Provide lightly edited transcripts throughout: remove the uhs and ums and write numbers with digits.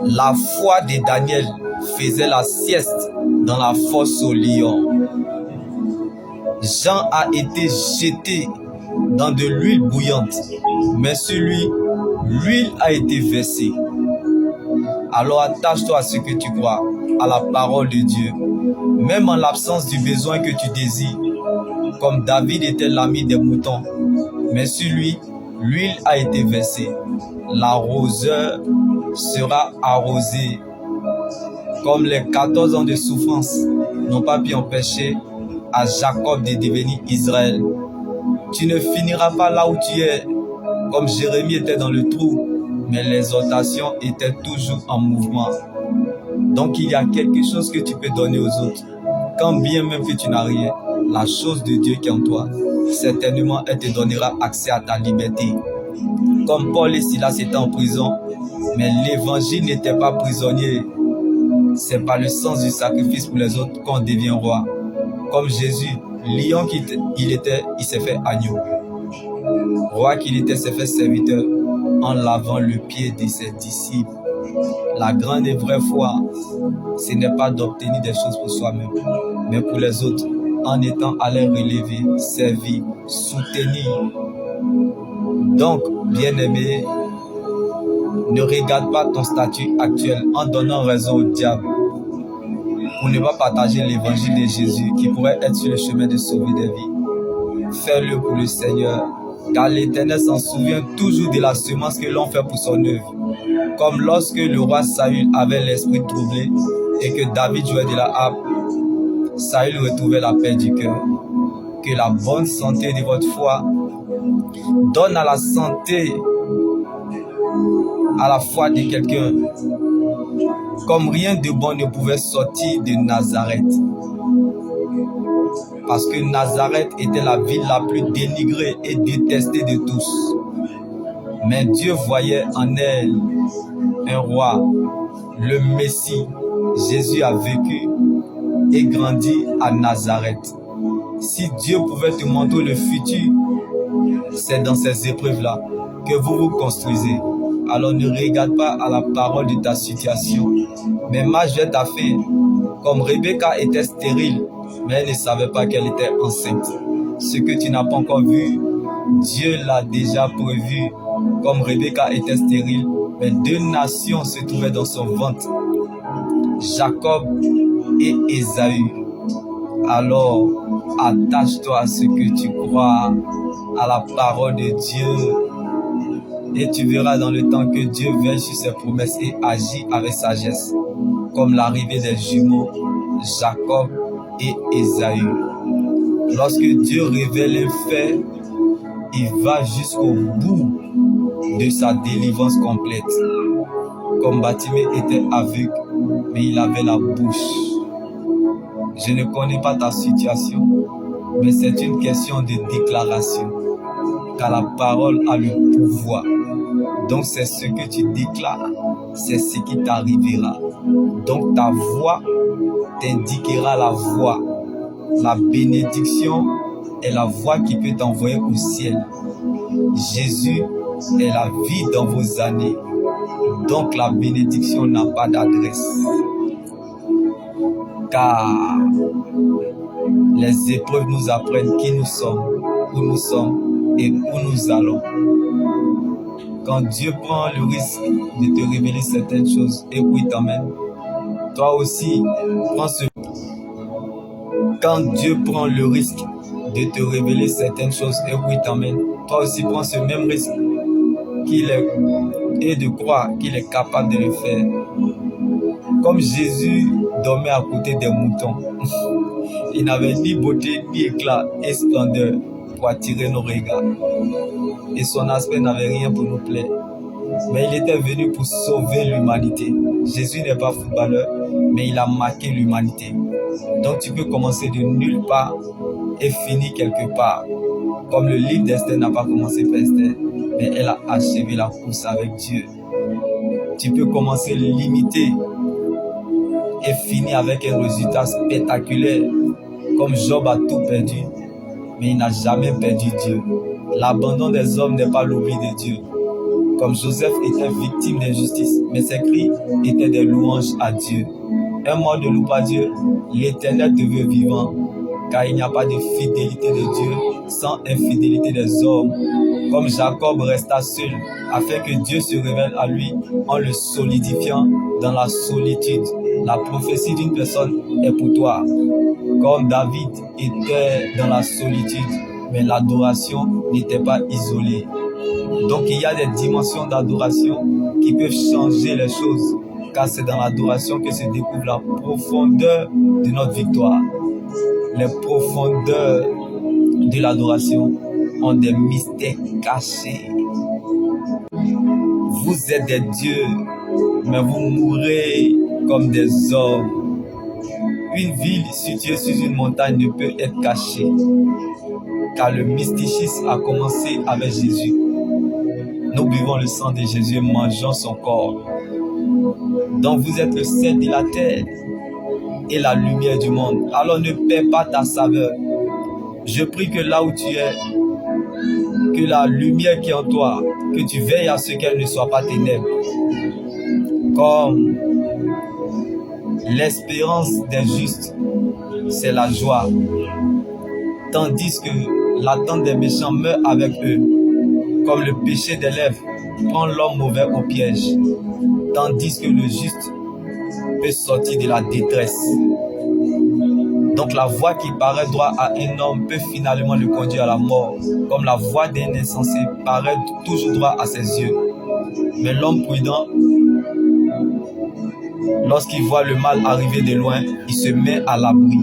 La foi de Daniel faisait la sieste dans la fosse aux lions. Jean a été jeté dans de l'huile bouillante, mais sur lui, l'huile a été versée. Alors attache-toi à ce que tu crois, à la parole de Dieu, même en l'absence du besoin que tu désires. Comme David était l'ami des moutons, mais sur lui, l'huile a été versée. L'arroseur sera arrosé. Comme les 14 ans de souffrance n'ont pas pu empêcher à Jacob de devenir Israël. Tu ne finiras pas là où tu es, comme Jérémie était dans le trou, mais l'exhortation était toujours en mouvement. Donc il y a quelque chose que tu peux donner aux autres. Quand bien même que tu n'as rien, la chose de Dieu qui est en toi, certainement elle te donnera accès à ta liberté. Comme Paul et Silas étaient en prison, mais l'évangile n'était pas prisonnier. C'est par le sens du sacrifice pour les autres qu'on devient roi. Comme Jésus, lion qu'il était, il s'est fait agneau. Roi qu'il était, s'est fait serviteur en lavant le pied de ses disciples. La grande et vraie foi, ce n'est pas d'obtenir des choses pour soi-même, mais pour les autres, en étant à les relever, servir, soutenir. Donc, bien-aimé, ne regarde pas ton statut actuel en donnant raison au diable pour ne pas partager l'évangile de Jésus qui pourrait être sur le chemin de sauver des vies. Fais-le pour le Seigneur, car l'Éternel s'en souvient toujours de la semence que l'on fait pour son œuvre. Comme lorsque le roi Saül avait l'esprit troublé et que David jouait de la harpe, Saül retrouvait la paix du cœur. Que la bonne santé de votre foi donne à la santé, à la foi de quelqu'un, comme rien de bon ne pouvait sortir de Nazareth. Parce que Nazareth était la ville la plus dénigrée et détestée de tous. Mais Dieu voyait en elle un roi, le Messie. Jésus a vécu et grandi à Nazareth. Si Dieu pouvait te montrer le futur, c'est dans ces épreuves-là que vous vous construisez. Alors ne regarde pas à la parole de ta situation, mais marche vers ta fille. Comme Rebecca était stérile, mais elle ne savait pas qu'elle était enceinte. Ce que tu n'as pas encore vu, Dieu l'a déjà prévu. Comme Rebecca était stérile, mais 2 nations se trouvaient dans son ventre, Jacob et Ésaü. Alors, attache-toi à ce que tu crois, à la parole de Dieu, et tu verras dans le temps que Dieu veille sur ses promesses et agit avec sagesse, comme l'arrivée des jumeaux, Jacob et Ésaü. Lorsque Dieu révèle un fait, il va jusqu'au bout de sa délivrance complète. Comme Bartimée était aveugle, mais il avait la bouche. Je ne connais pas ta situation, mais c'est une question de déclaration, car la parole a le pouvoir. Donc c'est ce que tu déclares, c'est ce qui t'arrivera. Donc ta voix t'indiquera la voie. La bénédiction est la voie qui peut t'envoyer au ciel. Jésus est la vie dans vos années. Donc la bénédiction n'a pas d'adresse. Car les épreuves nous apprennent qui nous sommes, où nous sommes et où nous allons. Quand Dieu prend le risque de te révéler certaines choses et où il t'emmène, toi aussi prends ce... Quand Dieu prend le risque de te révéler certaines choses et où il t'emmène, toi aussi prends ce même risque qu'il est et de croire qu'il est capable de le faire. Comme Jésus dormait à côté des moutons, il n'avait ni beauté, ni éclat et splendeur pour attirer nos regards. Et son aspect n'avait rien pour nous plaire. Mais il était venu pour sauver l'humanité. Jésus n'est pas footballeur, mais il a marqué l'humanité. Donc tu peux commencer de nulle part et finir quelque part. Comme le livre d'Esther n'a pas commencé par Esther, mais elle a achevé la course avec Dieu. Tu peux commencer limité et finir avec un résultat spectaculaire. Comme Job a tout perdu, mais il n'a jamais perdu Dieu. L'abandon des hommes n'est pas l'oubli de Dieu. comme Joseph était victime d'injustice, mais ses cris étaient des louanges à Dieu. Un mort ne loue pas Dieu, l'Éternel demeure vivant, car il n'y a pas de fidélité de Dieu sans infidélité des hommes. Comme Jacob resta seul, afin que Dieu se révèle à lui en le solidifiant dans la solitude. La prophétie d'une personne est pour toi. Comme David était dans la solitude, mais l'adoration n'était pas isolée. Donc il y a des dimensions d'adoration qui peuvent changer les choses, car c'est dans l'adoration que se découvre la profondeur de notre victoire. Les profondeurs de l'adoration ont des mystères cachés. Vous êtes des dieux, mais vous mourrez comme des hommes. Une ville située sur une montagne ne peut être cachée, car le mysticisme a commencé avec Jésus. Nous buvons le sang de Jésus et mangeons son corps. Donc vous êtes le sel de la terre et la lumière du monde. Alors ne perds pas ta saveur. Je prie que là où tu es, que la lumière qui est en toi, que tu veilles à ce qu'elle ne soit pas ténèbres. Comme l'espérance des justes, c'est la joie, tandis que l'attente des méchants meurt avec eux. Comme le péché des lèvres prend l'homme mauvais au piège, tandis que le juste peut sortir de la détresse. Donc la voie qui paraît droite à un homme peut finalement le conduire à la mort, comme la voie d'un insensé paraît toujours droit à ses yeux. Mais l'homme prudent, lorsqu'il voit le mal arriver de loin, il se met à l'abri.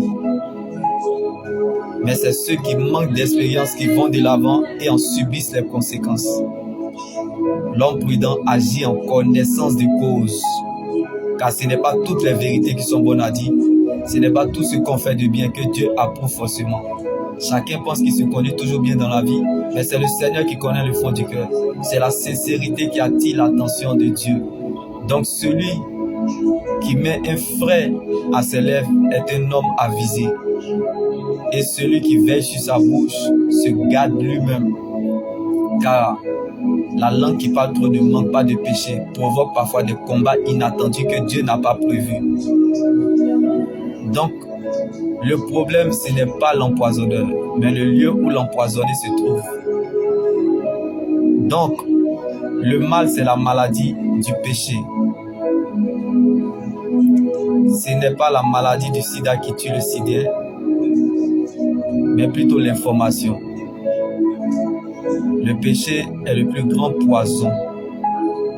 Mais c'est ceux qui manquent d'expérience qui vont de l'avant et en subissent les conséquences. L'homme prudent agit en connaissance de cause, car ce n'est pas toutes les vérités qui sont bonnes à dire, ce n'est pas tout ce qu'on fait de bien que Dieu approuve forcément. Chacun pense qu'il se connaît toujours bien dans la vie, mais c'est le Seigneur qui connaît le fond du cœur. C'est la sincérité qui attire l'attention de Dieu. Donc celui qui met un frein à ses lèvres est un homme avisé. Et celui qui veille sur sa bouche se garde lui-même. Car la langue qui parle trop ne manque pas de péché, provoque parfois des combats inattendus que Dieu n'a pas prévus. Donc, le problème, ce n'est pas l'empoisonneur, mais le lieu où l'empoisonné se trouve. Donc, le mal, c'est la maladie du péché. Ce n'est pas la maladie du sida qui tue le sida, mais plutôt l'information. Le péché est le plus grand poison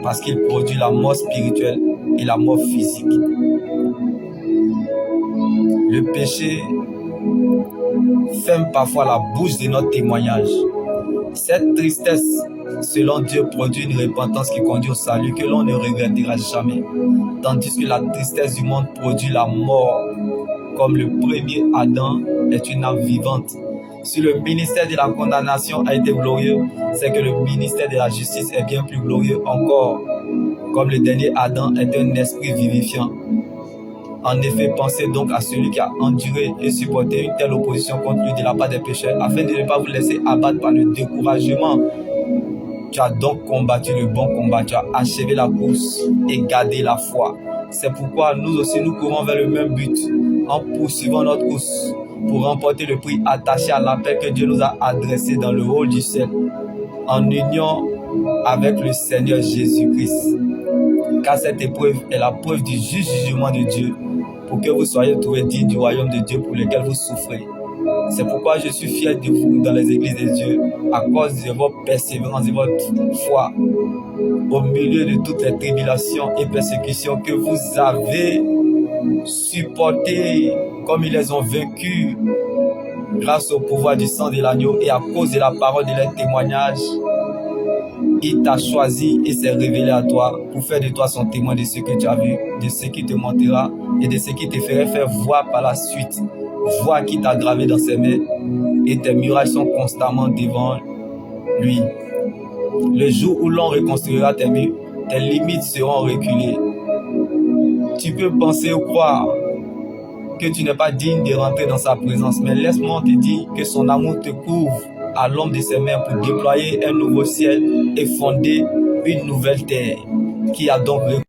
parce qu'il produit la mort spirituelle et la mort physique. Le péché ferme parfois la bouche de notre témoignage. Cette tristesse, selon Dieu, produit une repentance qui conduit au salut que l'on ne regrettera jamais. Tandis que la tristesse du monde produit la mort. Comme le premier Adam est une âme vivante. Si le ministère de la condamnation a été glorieux, c'est que le ministère de la justice est bien plus glorieux encore. Comme le dernier Adam est un esprit vivifiant. En effet, pensez donc à celui qui a enduré et supporté une telle opposition contre lui de la part des pécheurs, afin de ne pas vous laisser abattre par le découragement. Tu as donc combattu le bon combat, tu as achevé la course et gardé la foi. C'est pourquoi nous aussi nous courons vers le même but, en poursuivant notre course, pour remporter le prix attaché à l'appel que Dieu nous a adressé dans le hall du ciel, en union avec le Seigneur Jésus-Christ. Car cette épreuve est la preuve du juste jugement de Dieu, pour que vous soyez trouvés dignes du royaume de Dieu pour lequel vous souffrez. C'est pourquoi je suis fier de vous dans les églises de Dieu, à cause de votre persévérance et votre foi, au milieu de toutes les tribulations et persécutions que vous avez supportées, comme ils les ont vaincus, grâce au pouvoir du sang de l'agneau et à cause de la parole de leur témoignage. Il t'a choisi et s'est révélé à toi pour faire de toi son témoin de ce que tu as vu, de ce qui te montrera et de ce qui te ferait faire voir par la suite. Vois qui t'a gravé dans ses mains et tes murailles sont constamment devant lui. Le jour où l'on reconstruira tes murs, tes limites seront reculées. Tu peux penser ou croire que tu n'es pas digne de rentrer dans sa présence, mais laisse-moi te dire que son amour te couvre à l'ombre de ses mains pour déployer un nouveau ciel et fonder une nouvelle terre qui a donc